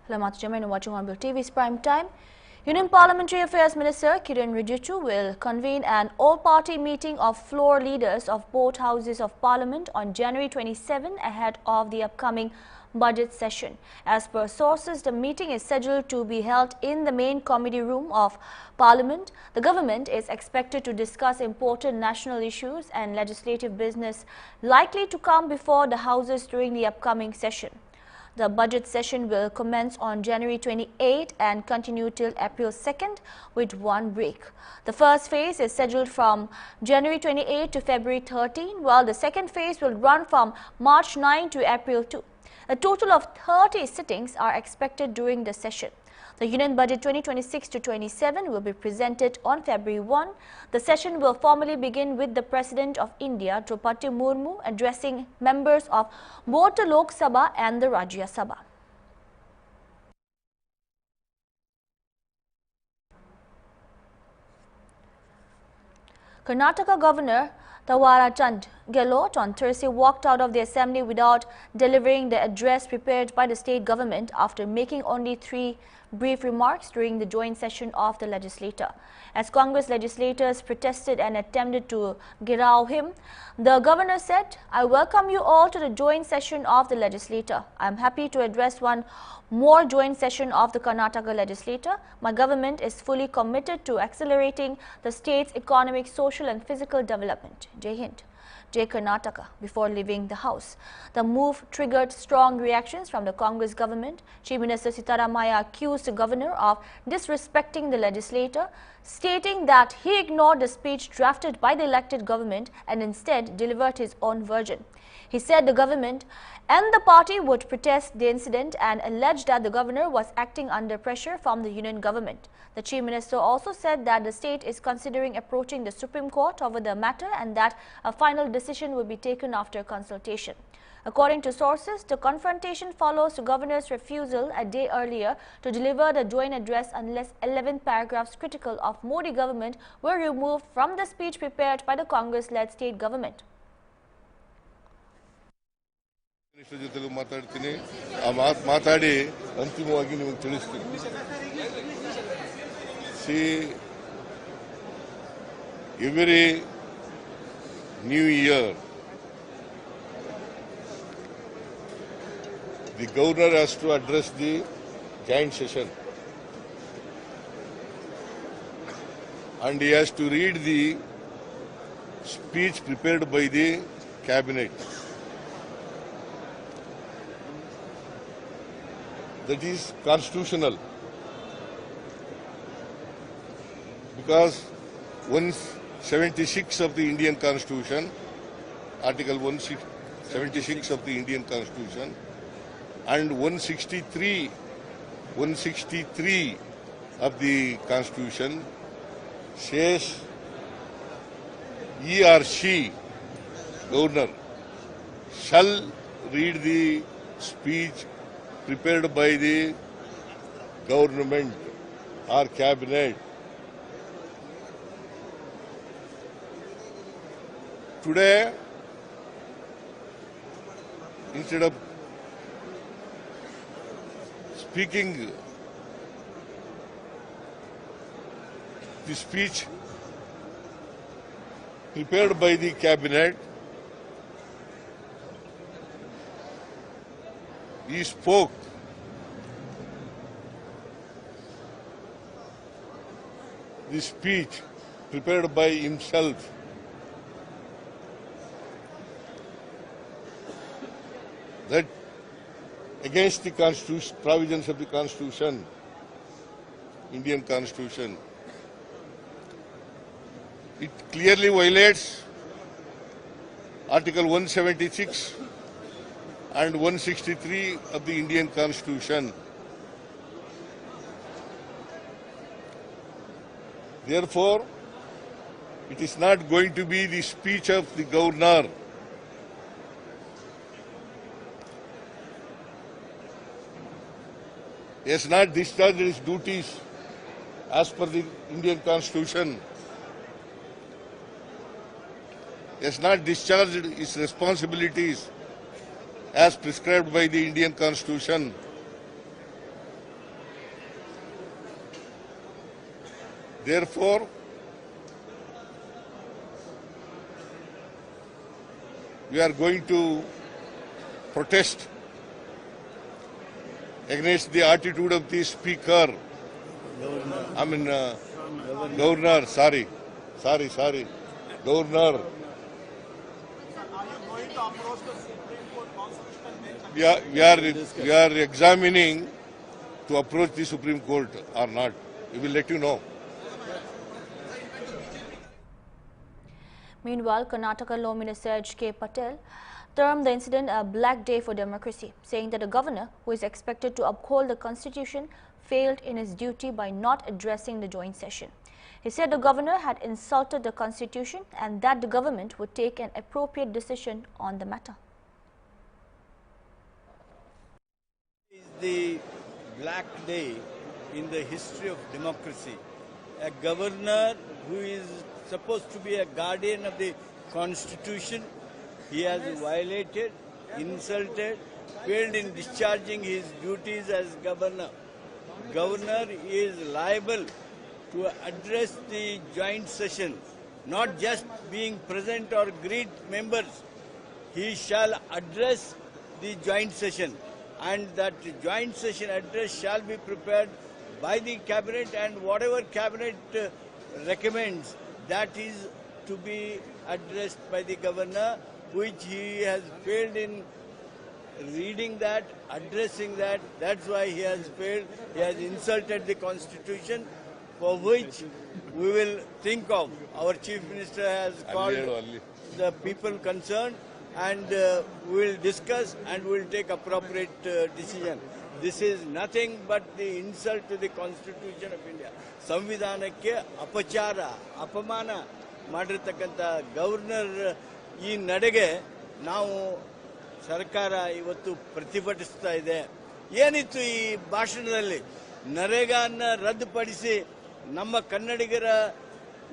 Hello, Matujama, and watching Hornbill TV's Prime Time. Union Parliamentary Affairs Minister Kiren Rijiju will convene an all-party meeting of floor leaders of both houses of Parliament on January 27 ahead of the upcoming budget session. As per sources, the meeting is scheduled to be held in the main committee room of Parliament. The government is expected to discuss important national issues and legislative business likely to come before the houses during the upcoming session. The budget session will commence on January 28 and continue till April 2nd with one break. The first phase is scheduled from January 28 to February 13, while the second phase will run from March 9 to April 2. A total of 30 sittings are expected during the session. The Union Budget 2026-27 will be presented on February 1. The session will formally begin with the President of India, Draupadi Murmu, addressing members of both the Lok Sabha and the Rajya Sabha. Karnataka Governor Thawarchand Gehlot on Thursday walked out of the assembly without delivering the address prepared by the state government after making only 3 brief remarks during the joint session of the legislature. As Congress legislators protested and attempted to gheraw him, the governor said, "I welcome you all to the joint session of the legislature. I am happy to address one more joint session of the Karnataka legislature. My government is fully committed to accelerating the state's economic, social and physical development. Jai Hind. Jai Karnataka," before leaving the house. The move triggered strong reactions from the Congress government. Chief Minister Sitaramaya accused the governor of disrespecting the legislator, stating that he ignored the speech drafted by the elected government and instead delivered his own version. He said the government and the party would protest the incident and alleged that the governor was acting under pressure from the union government. The Chief Minister also said that the state is considering approaching the Supreme Court over the matter and that a final decision will be taken after consultation. According to sources, the confrontation follows the governor's refusal a day earlier to deliver the joint address unless 11 paragraphs critical of Modi government were removed from the speech prepared by the Congress-led state government. ಜೊತೆಲೂ ಮಾತಾಡ್ತೀನಿ ಮಾತಾಡಿ ಅಂತಿಮವಾಗಿ ನಿಮಗೆ ತಿಳಿಸ್ತೀನಿ. See, every new year the governor has to address the joint session and he has to read the speech prepared by the cabinet. That is constitutional because 176 of the Indian Constitution, Article 176 of the Indian Constitution and 163 of the Constitution says he or she, governor, shall read the speech prepared by the government or cabinet. Today, instead of speaking the speech prepared by the cabinet, he spoke the speech prepared by himself. That against the Constitution, provisions of the Constitution, Indian Constitution. It clearly violates Article 176 and 163 of the Indian Constitution. Therefore, it is not going to be the speech of the governor. He has not discharged his duties as per the Indian Constitution. He has not discharged his responsibilities as prescribed by the Indian Constitution. Therefore, we are going to protest against the attitude of the speaker. Governor, sorry. Governor. We are examining to approach the Supreme Court or not. We will let you know. Meanwhile, Karnataka Law Minister H.K. Patel termed the incident a black day for democracy, saying that the governor, who is expected to uphold the constitution, failed in his duty by not addressing the joint session. He said the governor had insulted the constitution and that the government would take an appropriate decision on the matter. It is the black day in the history of democracy. A governor who is supposed to be a guardian of the constitution, he has violated, insulted, failed in discharging his duties as governor. Governor is liable to address the joint session, not just being present or greet members. He shall address the joint session, and that joint session address shall be prepared by the cabinet, and whatever cabinet recommends, that is to be addressed by the governor, which he has failed in reading that, addressing that. That's why he has failed. He has insulted the constitution, for which we will think of. Our Chief Minister has called the people concerned, and we will discuss and we will take appropriate decision. This is nothing but the insult to the Constitution of India. ಸಂವಿಧಾನಕ್ಕೆ ಅಪಚಾರ, ಅಪಮಾನ ಮಾಡಿರ್ತಕ್ಕಂಥ governor ಈ ನಡೆಗೆ ನಾವು ಸರ್ಕಾರ ಇವತ್ತು ಪ್ರತಿಭಟಿಸ್ತಾ ಇದೆ. ಏನಿತ್ತು ಈ ಭಾಷಣದಲ್ಲಿ? ನರೇಗಾನ ರದ್ದುಪಡಿಸಿ ನಮ್ಮ ಕನ್ನಡಿಗರ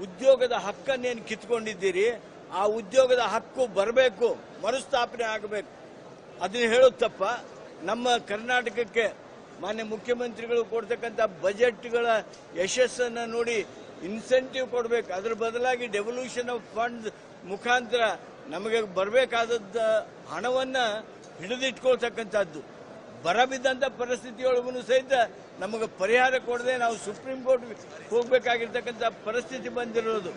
ಉದ್ಯೋಗದ ಹಕ್ಕನ್ನೇನು ಕಿತ್ಕೊಂಡಿದ್ದೀರಿ, ಆ ಉದ್ಯೋಗದ ಹಕ್ಕು ಬರಬೇಕು, ಮರುಸ್ಥಾಪನೆ ಆಗಬೇಕು. ಅದನ್ನ ಹೇಳೋದು ತಪ್ಪ? ನಮ್ಮ ಕರ್ನಾಟಕಕ್ಕೆ ಮಾನ್ಯ ಮುಖ್ಯಮಂತ್ರಿಗಳು ಕೊಡ್ತಕ್ಕಂಥ ಬಜೆಟ್ಗಳ ಯಶಸ್ಸನ್ನು ನೋಡಿ ಇನ್ಸೆಂಟಿವ್ ಕೊಡಬೇಕು. ಅದರ ಬದಲಾಗಿ ಡೆವಲ್ಯೂಷನ್ ಆಫ್ ಫಂಡ್ಸ್ ಮುಖಾಂತರ ನಮಗೆ ಬರಬೇಕಾದದ್ದ ಹಣವನ್ನು ಹಿಡಿದಿಟ್ಕೊಳ್ತಕ್ಕಂಥದ್ದು. ಬರ ಬಿದ್ದಂಥ ಪರಿಸ್ಥಿತಿಯೊಳಗೂ ಸಹಿತ ನಮಗೆ ಪರಿಹಾರ ಕೊಡದೆ ನಾವು ಸುಪ್ರೀಂ ಕೋರ್ಟ್ ಹೋಗಬೇಕಾಗಿರ್ತಕ್ಕಂಥ ಪರಿಸ್ಥಿತಿ ಬಂದಿರೋದು.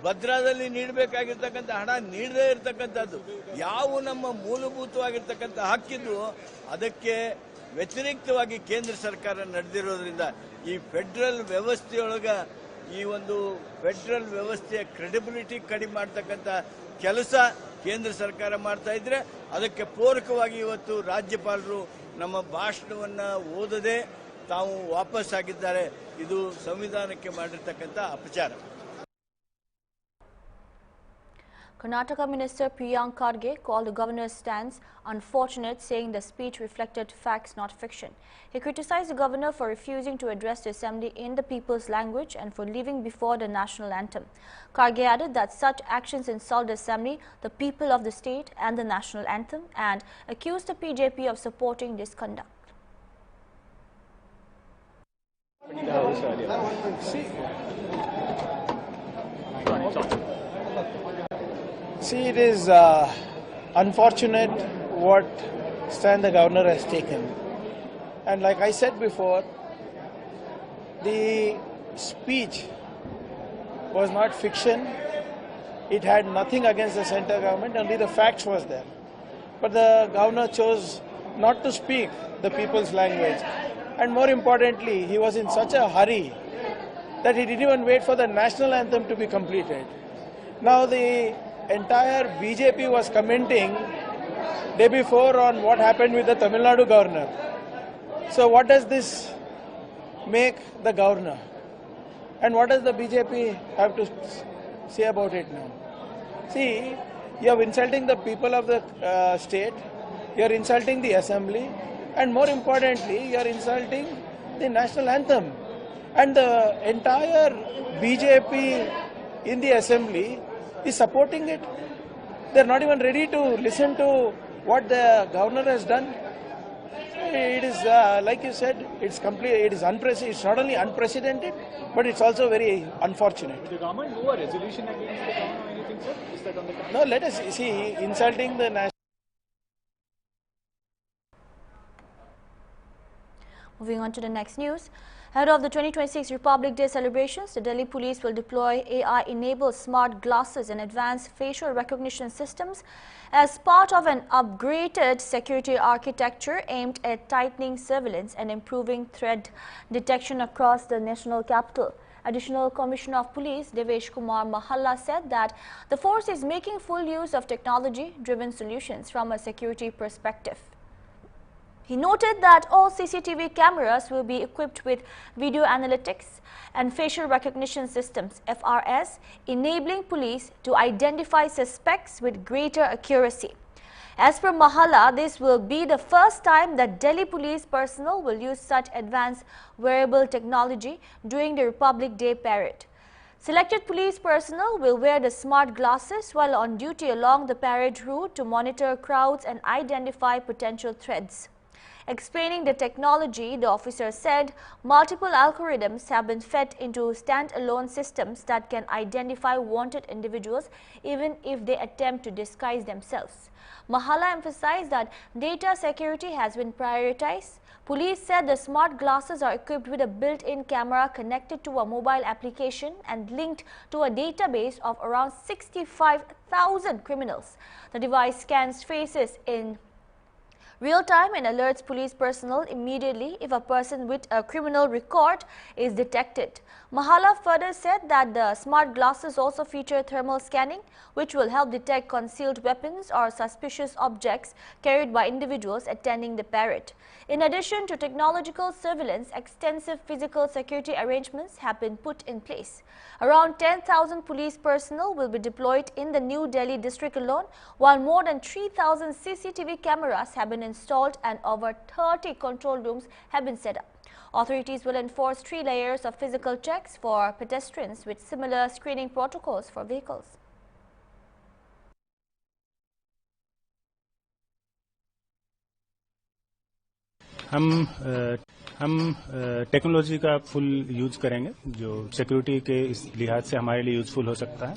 ಭದ್ರಾದಲ್ಲಿ ನೀಡಬೇಕಾಗಿರ್ತಕ್ಕಂಥ ಹಣ ನೀಡದೇ ಇರತಕ್ಕಂಥದ್ದು. ಯಾವ ನಮ್ಮ ಮೂಲಭೂತವಾಗಿರ್ತಕ್ಕಂಥ ಹಕ್ಕಿದ್ದು ಅದಕ್ಕೆ ವ್ಯತಿರಿಕ್ತವಾಗಿ ಕೇಂದ್ರ ಸರ್ಕಾರ ನಡೆದಿರೋದ್ರಿಂದ ಈ ಫೆಡರಲ್ ವ್ಯವಸ್ಥೆಯೊಳಗ ಈ ಒಂದು ಫೆಡರಲ್ ವ್ಯವಸ್ಥೆಯ ಕ್ರೆಡಿಬಿಲಿಟಿ ಕಡಿಮೆ ಮಾಡ್ತಕ್ಕಂಥ ಕೆಲಸ ಕೇಂದ್ರ ಸರ್ಕಾರ ಮಾಡ್ತಾ ಇದ್ರೆ, ಅದಕ್ಕೆ ಪೂರಕವಾಗಿ ಇವತ್ತು ರಾಜ್ಯಪಾಲರು ನಮ್ಮ ಭಾಷಣವನ್ನು ಓದದೆ ತಾವು ವಾಪಸ್ ಆಗಿದ್ದಾರೆ. ಇದು ಸಂವಿಧಾನಕ್ಕೆ ಮಾಡಿರ್ತಕ್ಕಂಥ ಅಪಚಾರ. Karnataka Minister Priyank Kharge called the governor's stance unfortunate, saying the speech reflected facts, not fiction. He criticized the governor for refusing to address the assembly in the people's language and for leaving before the national anthem. Kharge added that such actions insult the assembly, the people of the state and the national anthem, and accused the BJP of supporting this conduct. See, it is unfortunate what stand the governor has taken. And like I said before, the speech was not fiction. It had nothing against the central government, only the facts was there. But the governor chose not to speak the people's language. And more importantly, he was in such a hurry that he didn't even wait for the national anthem to be completed. Now the entire BJP was commenting day before on what happened with the Tamil Nadu governor. So what does this make the governor? And what does the BJP have to say about it now? See, you are insulting the people of the state, you are insulting the assembly, and more importantly, you are insulting the national anthem. And the entire BJP in the assembly is supporting it. They are not even ready to listen to what the governor has done. It is, like you said, it's complete. It is unprecedented. It's not only unprecedented, but it's also very unfortunate. Did the government do a resolution against the town or anything, sir? Is that on the cards? No, let us see. Insulting the national. Moving on to the next news. Ahead of the 2026 Republic Day celebrations, the Delhi police will deploy AI-enabled smart glasses and advanced facial recognition systems as part of an upgraded security architecture aimed at tightening surveillance and improving threat detection across the national capital. Additional Commissioner of Police Devesh Kumar Mahalla said that the force is making full use of technology-driven solutions from a security perspective. He noted that all CCTV cameras will be equipped with video analytics and facial recognition systems (FRS), enabling police to identify suspects with greater accuracy. As per Mahalla, this will be the first time that Delhi police personnel will use such advanced wearable technology during the Republic Day parade. Selected police personnel will wear the smart glasses while on duty along the parade route to monitor crowds and identify potential threats. Explaining the technology, the officer said multiple algorithms have been fed into standalone systems that can identify wanted individuals even if they attempt to disguise themselves. Mahalla emphasized that data security has been prioritized. Police said the smart glasses are equipped with a built-in camera connected to a mobile application and linked to a database of around 65,000 criminals. The device scans faces in real time and alerts police personnel immediately if a person with a criminal record is detected. Mahalla further said that the smart glasses also feature thermal scanning, which will help detect concealed weapons or suspicious objects carried by individuals attending the parade. In addition to technological surveillance, extensive physical security arrangements have been put in place. Around 10,000 police personnel will be deployed in the New Delhi district alone, while more than 3,000 CCTV cameras have been installed and over 30 control rooms have been set up. Authorities will enforce 3 layers of physical checks for pedestrians with similar screening protocols for vehicles. हम technology का full use करेंगे जो security के इस लिहाज से हमारे लिए यूजफुल हो सकता है।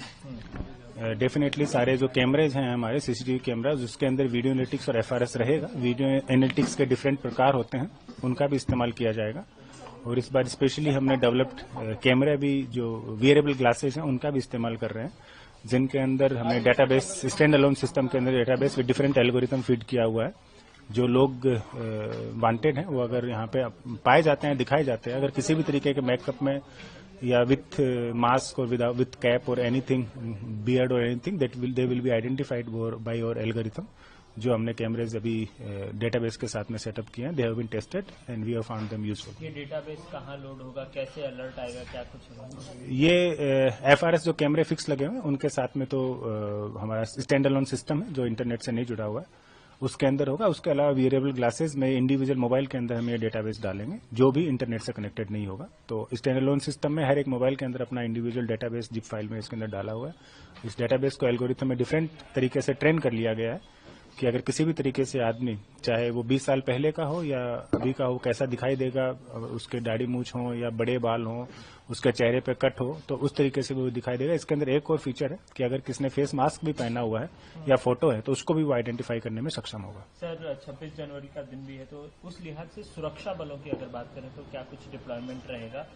डेफिनेटली सारे जो कैमरेज हैं हमारे सीसीटीवी कैमराज उसके अंदर वीडियो एनालिटिक्स और एफआरएस रहेगा। वीडियो एनालिटिक्स के डिफरेंट प्रकार होते हैं, उनका भी इस्तेमाल किया जाएगा। और इस बार स्पेशली हमने डेवलप्ड कैमरा भी जो वियरेबल ग्लासेस हैं उनका भी इस्तेमाल कर रहे हैं, जिनके अंदर हमने डेटाबेस स्टैंड अलोन सिस्टम के अंदर database with different algorithm feed किया हुआ है। जो लोग वांटेड हैं वो अगर यहाँ पे पाए जाते हैं, दिखाए जाते हैं, अगर किसी भी तरीके के मेकअप में या विथ मास्क और विथ कैप और एनीथिंग बियर्ड और anything they will be identified by your algorithm. जो हमने कैमरेज अभी डेटाबेस के साथ में सेटअप किए हैं, they have been tested and we have found them useful. ये डेटाबेस कहाँ लोड होगा, कैसे अलर्ट आएगा, क्या कुछ होगा? ये एफआरएस जो कैमरे फिक्स लगे हुए हैं उनके साथ में तो हमारा स्टैंड अलोन सिस्टम है जो इंटरनेट से नहीं जुड़ा हुआ है, उसके अंदर होगा। उसके अलावा वियरेबल ग्लासेस में इंडिविजुअल मोबाइल के अंदर हम ये डेटाबेस डालेंगे जो भी इंटरनेट से कनेक्टेड नहीं होगा। तो स्टैंड अलोन सिस्टम में हर एक मोबाइल के अंदर अपना इंडिविजुअल डेटाबेस जिप फाइल में इसके अंदर डाला हुआ है। इस डेटाबेस को एल्गोरिथम में डिफरेंट तरीके से ट्रेन कर लिया गया है कि अगर किसी भी तरीके से आदमी, चाहे वो 20 साल पहले का हो या अभी का हो, कैसा दिखाई देगा, उसके दाढ़ी मूछ हो या बड़े बाल हो, उसके चेहरे पे कट हो, तो उस तरीके से वो दिखाई देगा। इसके अंदर एक और फीचर है कि अगर किसने फेस मास्क भी पहना हुआ है या फोटो है तो उसको भी वो आइडेंटिफाई करने में सक्षम होगा। सर 26 जनवरी का दिन भी है, तो उस लिहाज से सुरक्षा बलों की अगर बात करें तो क्या कुछ डिप्लॉयमेंट रहेगा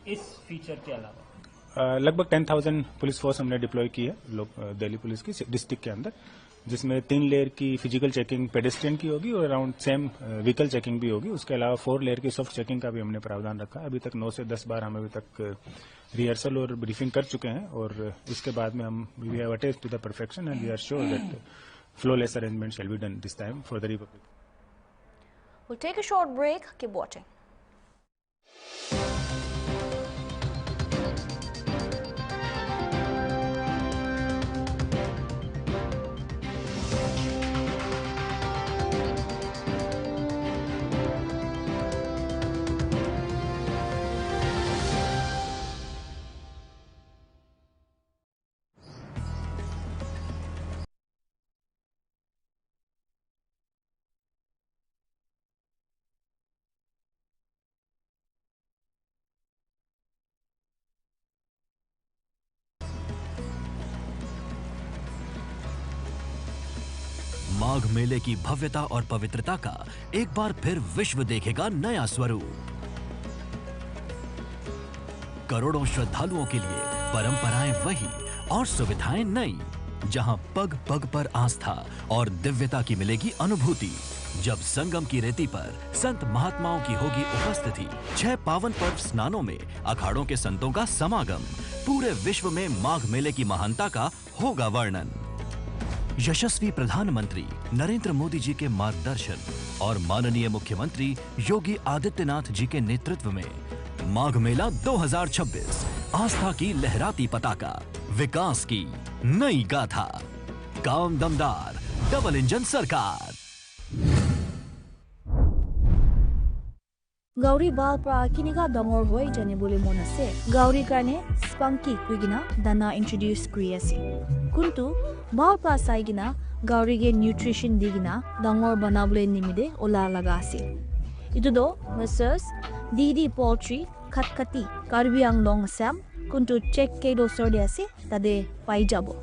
इस फीचर के अलावा? लगभग 10,000 पुलिस फोर्स हमने डिप्लॉय की है दिल्ली पुलिस की डिस्ट्रिक्ट के अंदर, जिसमें 3 लेयर की फिजिकल चेकिंग पेडेस्ट्रियन की होगी और अराउंड सेम व्हीकल चेकिंग भी होगी। उसके अलावा 4 लेयर की सॉफ्ट चेकिंग का भी हमने प्रावधान रखा है। अभी तक 9 से 10 बार हम अभी तक रिहर्सल और ब्रीफिंग कर चुके हैं और इसके बाद में हम we have attest to the perfection and we are sure that flawless arrangement shall be done this time for the Republic. We'll take a short break. Keep watching. माघ मेले की भव्यता और पवित्रता का एक बार फिर विश्व देखेगा नया स्वरूप। करोड़ों श्रद्धालुओं के लिए परंपराएं वही और सुविधाएं नई, जहां पग पग पर आस्था और दिव्यता की मिलेगी अनुभूति। जब संगम की रेती पर संत महात्माओं की होगी उपस्थिति, 6 पावन पर्व स्नानों में अखाड़ों के संतों का समागम, पूरे विश्व में माघ मेले की महानता का होगा वर्णन। यशस्वी प्रधानमंत्री नरेंद्र मोदी जी के मार्गदर्शन और माननीय मुख्यमंत्री योगी आदित्यनाथ जी के नेतृत्व में माघ मेला 2026 आस्था की लहराती पताका, विकास की नई गाथा, काम दमदार, डबल इंजन सरकार। Gauri bal pra kiniga dangor hoi jane bole monase. Gauri karne spunky kuigina dana introduce kriasi. Kuntu bal pra saigina gauri ge nutrition digina dangor banabule nimide ola lagasi. Itudo Messrs. Didi Poultry Khatkati Karbi Anglong Sam kuntu check kedo sorde ase tade pai jabo.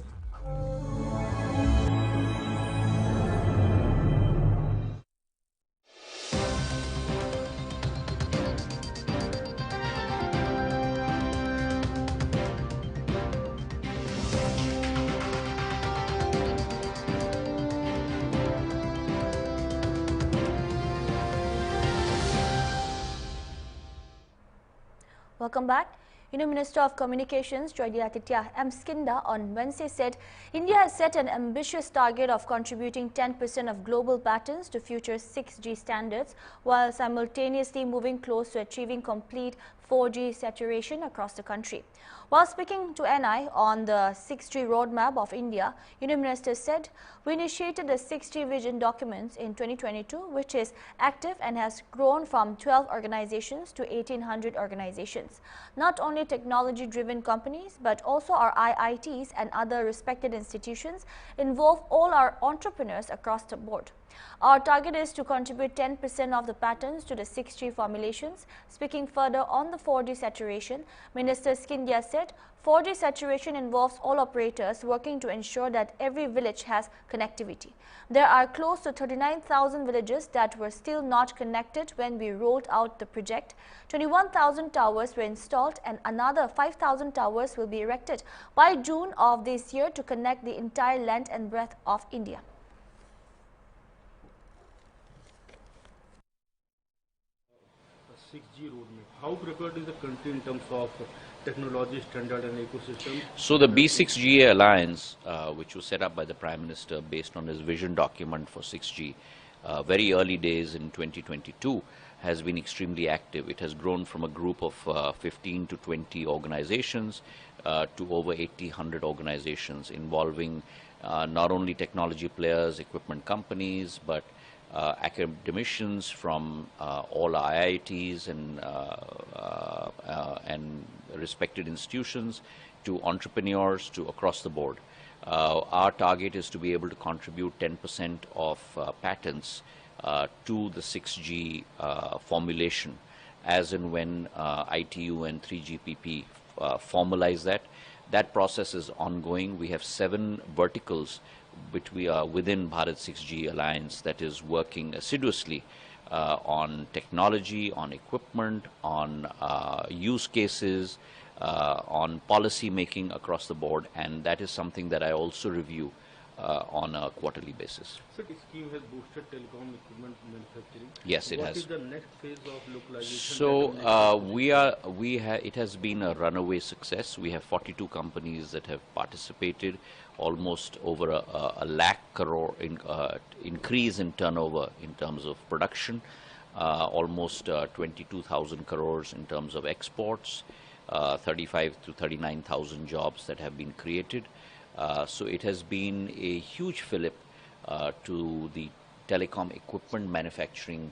Welcome back. Union Minister of Communications Joydilatitya M. Skinda on Wednesday said India has set an ambitious target of contributing 10% of global patents to future 6G standards while simultaneously moving close to achieving complete 4G saturation across the country. While speaking to NI on the 6G roadmap of India, Union Minister said, "We initiated the 6G vision documents in 2022, which is active and has grown from 12 organizations to 1,800 organizations. Not only technology-driven companies, but also our IITs and other respected institutions involve all our entrepreneurs across the board. Our target is to contribute 10% of the patents to the 6G formulations." Speaking further on the 4G saturation, Minister Skindia said 4G saturation involves all operators working to ensure that every village has connectivity. There are close to 39,000 villages that were still not connected when we rolled out the project. 21,000 towers were installed and another 5,000 towers will be erected by June of this year to connect the entire length and breadth of India. 6G roadmap. How prepared is the country in terms of technology, standard and ecosystem? So the B6GA alliance, which was set up by the Prime Minister based on his vision document for 6G, very early days in 2022, has been extremely active. It has grown from a group of 15 to 20 organizations to over 1,800 organizations involving not only technology players, equipment companies, but academicians from all IITs and respected institutions to entrepreneurs to across the board. Our target is to be able to contribute 10% of patents to the 6G formulation as and when ITU and 3GPP formalize that. That process is ongoing. We have 7 verticals which we are within Bharat 6G Alliance that is working assiduously on technology, on equipment, on use cases, on policy making across the board, and that is something that I also review on a quarterly basis. So this scheme has boosted telecom equipment manufacturing. Yes, it has. What is the next phase of localization? So it has been a runaway success. We have 42 companies that have participated, almost over a lakh crore increase in turnover in terms of production, almost 22,000 crores in terms of exports, 35 to 39,000 jobs that have been created. So it has been a huge fillip to the telecom equipment manufacturing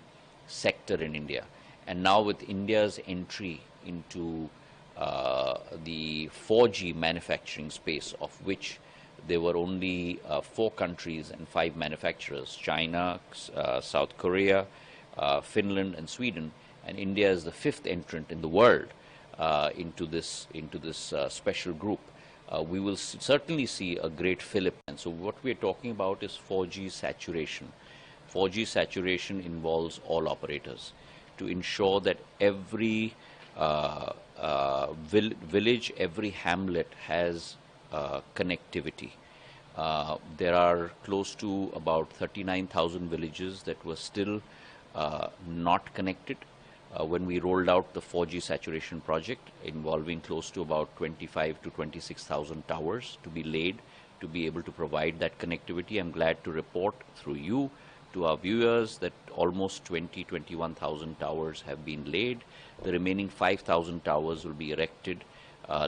sector in India. And now with India's entry into the 4G manufacturing space, of which there were only 4 countries and 5 manufacturers, China, South Korea, Finland and Sweden, and India is the 5th entrant in the world into this special group. we will certainly see a great fillip. And so what we are talking about is 4G saturation. 4G saturation involves all operators to ensure that every village, every hamlet has connectivity. There are close to about 39,000 villages that were still not connected when we rolled out the 4G saturation project, involving close to about 25 to 26,000 towers to be laid to be able to provide that connectivity. I'm glad to report through you to our viewers that almost 21,000 towers have been laid. The remaining 5,000 towers will be erected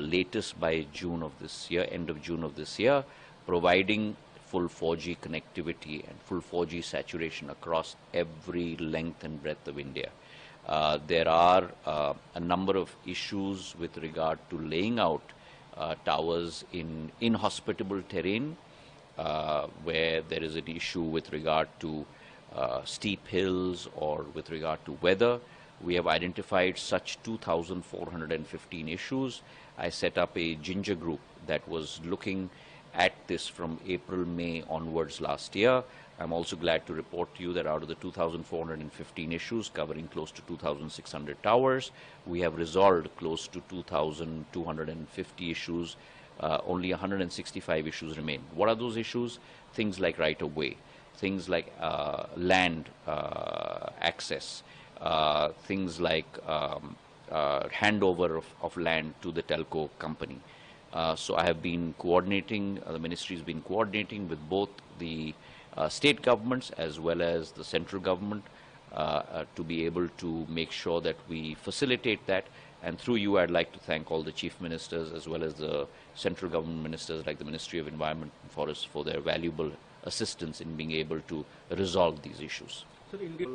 latest by June of this year, end of June of this year, providing full 4G connectivity and full 4G saturation across every length and breadth of India. There are a number of issues with regard to laying out towers in inhospitable terrain, where there is an issue with regard to steep hills or with regard to weather. We have identified such 2,415 issues. I set up a ginger group that was looking at this from April, May onwards last year. I'm also glad to report to you that out of the 2,415 issues covering close to 2,600 towers, we have resolved close to 2,250 issues. Only 165 issues remain. What are those issues? Things like right-of-way, things like land access, things like handover of land to the telco company. So I have been coordinating, the ministry has been coordinating with both the state governments as well as the central government to be able to make sure that we facilitate that. And through you, I'd like to thank all the chief ministers as well as the central government ministers like the Ministry of Environment and Forests for their valuable assistance in being able to resolve these issues. Sir, India,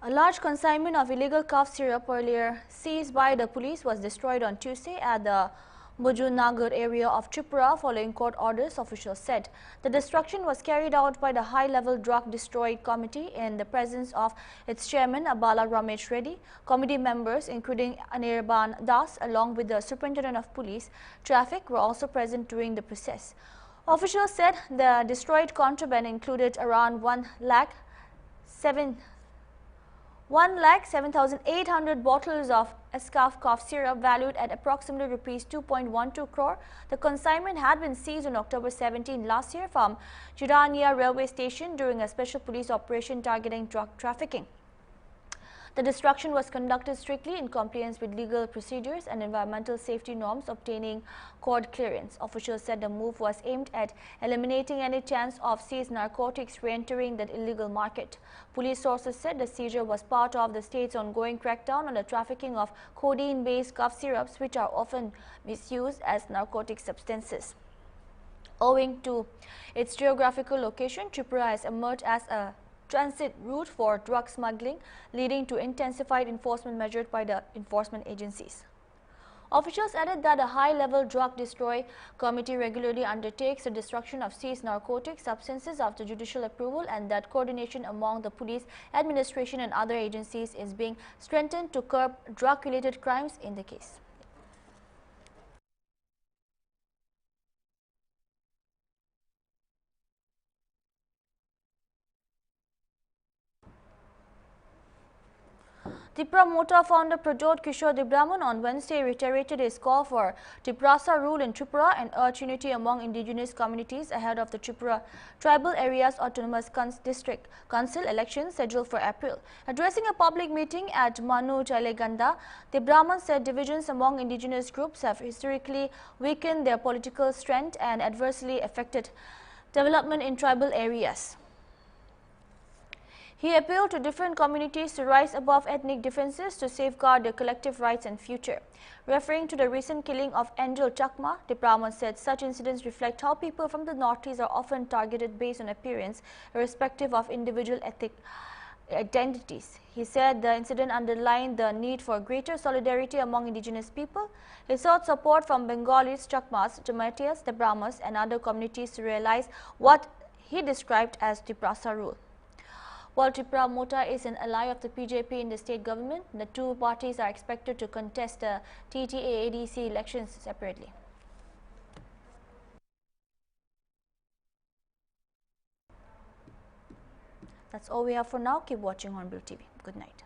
A large consignment of illegal cough syrup earlier seized by the police was destroyed on Tuesday at the Bujunnagar area of Tripura following court orders, officials said. The destruction was carried out by the high-level drug destroyed committee in the presence of its chairman Abala Ramesh Reddy. Committee members including Anirban Das along with the superintendent of police traffic were also present during the process. Officials said the destroyed contraband included around 1,07,800 bottles of Ascaf cough syrup valued at approximately rupees 2.12 crore. The consignment had been seized on October 17 last year from Chirania railway station during a special police operation targeting drug trafficking. The destruction was conducted strictly in compliance with legal procedures and environmental safety norms, obtaining court clearance. Officials said the move was aimed at eliminating any chance of seized narcotics re-entering the illegal market. Police sources said the seizure was part of the state's ongoing crackdown on the trafficking of codeine-based cough syrups, which are often misused as narcotic substances. Owing to its geographical location, Tripura has emerged as a transit route for drug smuggling, leading to intensified enforcement measures by the enforcement agencies. Officials added that a high-level drug destroy committee regularly undertakes the destruction of seized narcotic substances after judicial approval, and that coordination among the police administration and other agencies is being strengthened to curb drug-related crimes in the case. Tripura Motor founder Pradot Kishore Dibraman on Wednesday reiterated his call for Tiprasa rule in Tripura and urged unity among indigenous communities ahead of the Tripura Tribal Areas Autonomous District Council elections scheduled for April. Addressing a public meeting at Manu Chaleganda, Dibraman said divisions among indigenous groups have historically weakened their political strength and adversely affected development in tribal areas. He appealed to different communities to rise above ethnic differences to safeguard their collective rights and future. Referring to the recent killing of Angel Chakma, Dibraman said such incidents reflect how people from the northeast are often targeted based on appearance, irrespective of individual ethnic identities. He said the incident underlined the need for greater solidarity among indigenous people. He sought support from Bengalis, Chakmas, Jamatias, the Brahmas and other communities to realize what he described as Tiprasa rule. While Tripura Mota is an ally of the BJP in the state government, the two parties are expected to contest the TTA-ADC elections separately. That's all we have for now. Keep watching Hornbill TV. Good night.